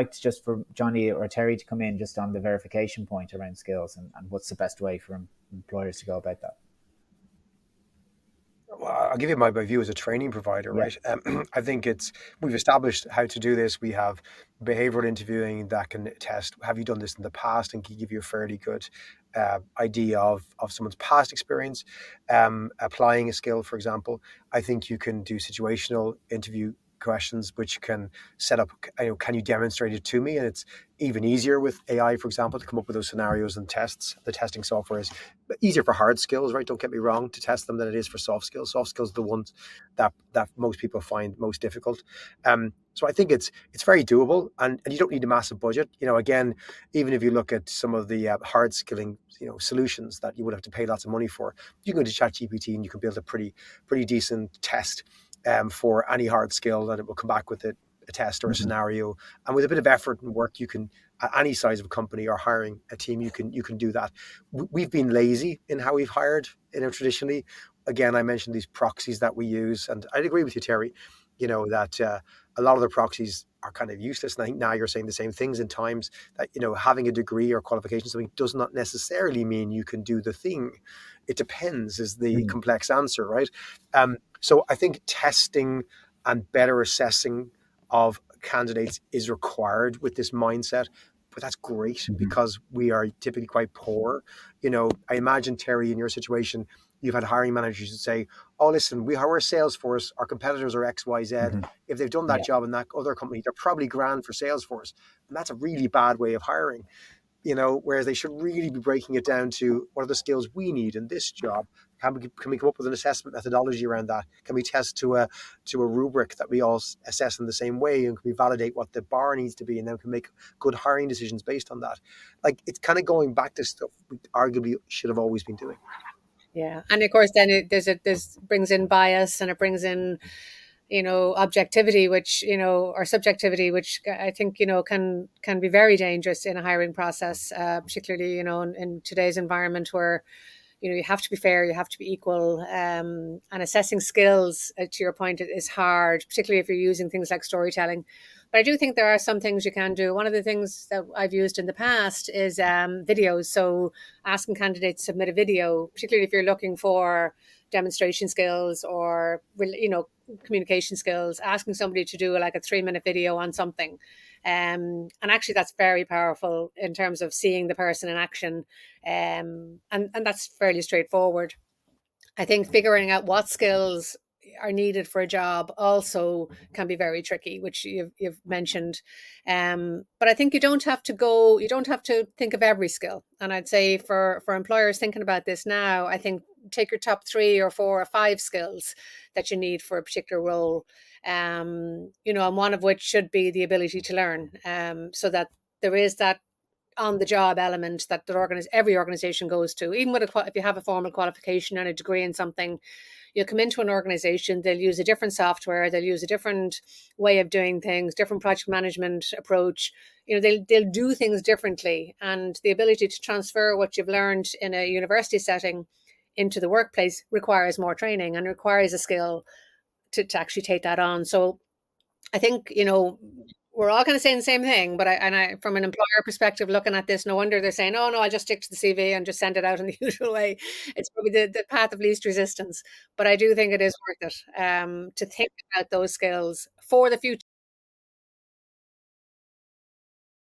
like just for Johnny or Terry to come in just on the verification point around skills and what's the best way for employers to go about that. Well, I'll give you my view as a training provider, Yeah. right? I think we've established how to do this. We have behavioral interviewing that can test, have you done this in the past, and can give you a fairly good idea of someone's past experience. Applying a skill, for example, I think you can do situational interview questions, which can set up, can you demonstrate it to me? And it's even easier with AI, for example, to come up with those scenarios and tests. The testing software is easier for hard skills, right? Don't get me wrong, to test them than it is for soft skills. Soft skills are the ones that most people find most difficult. So I think it's very doable, and you don't need a massive budget. Again, even if you look at some of the hard skilling solutions that you would have to pay lots of money for, you can go to ChatGPT and you can build a pretty decent test for any hard skill, and it will come back with a test or a Mm-hmm. scenario. And with a bit of effort and work, you can, at any size of a company or hiring a team, you can do that. We've been lazy in how we've hired, traditionally. Again, I mentioned these proxies that we use, and I'd agree with you, Terry. That a lot of the proxies are kind of useless. And I think now you're saying the same things in times that having a degree or qualification something does not necessarily mean you can do the thing. It depends is the Mm-hmm. complex answer, right? So I think testing and better assessing of candidates is required with this mindset. But that's great Mm-hmm. because we are typically quite poor. I imagine, Terry, in your situation, you've had hiring managers who say, "Oh, listen, we're Salesforce. Our competitors are X, Y, Z. Mm-hmm. If they've done that Yeah. job in that other company, they're probably grand for Salesforce." And that's a really bad way of hiring. Whereas they should really be breaking it down to what are the skills we need in this job. Can we come up with an assessment methodology around that? Can we test to a rubric that we all assess in the same way, and can we validate what the bar needs to be, and then we can make good hiring decisions based on that? Like, it's kind of going back to stuff we arguably should have always been doing. Yeah, and of course, then there's brings in bias, and it brings in objectivity, which or subjectivity, which I think can be very dangerous in a hiring process, particularly in today's environment where you have to be fair, you have to be equal, and assessing skills, to your point, is hard, particularly if you're using things like storytelling. But I do think there are some things you can do. One of the things that I've used in the past is videos. So asking candidates to submit a video, particularly if you're looking for demonstration skills or communication skills, asking somebody to do like a 3-minute video on something. And actually, that's very powerful in terms of seeing the person in action. And that's fairly straightforward. I think figuring out what skills are needed for a job also can be very tricky, which you've mentioned. But I think you don't have to think of every skill. And I'd say for employers thinking about this now, I think take your top 3 or 4 or 5 skills that you need for a particular role. And one of which should be the ability to learn, so that there is that on the job element that every organization goes to. Even if you have a formal qualification and a degree in something, you'll come into an organization, they'll use a different software, they'll use a different way of doing things, different project management approach. They'll do things differently, and the ability to transfer what you've learned in a university setting into the workplace requires more training and requires a skill to actually take that on. So I think, we're all kind of saying the same thing, but from an employer perspective, looking at this, no wonder they're saying, "Oh no, I'll just stick to the CV and just send it out in the usual way." It's probably the path of least resistance. But I do think it is worth it, to think about those skills for the future.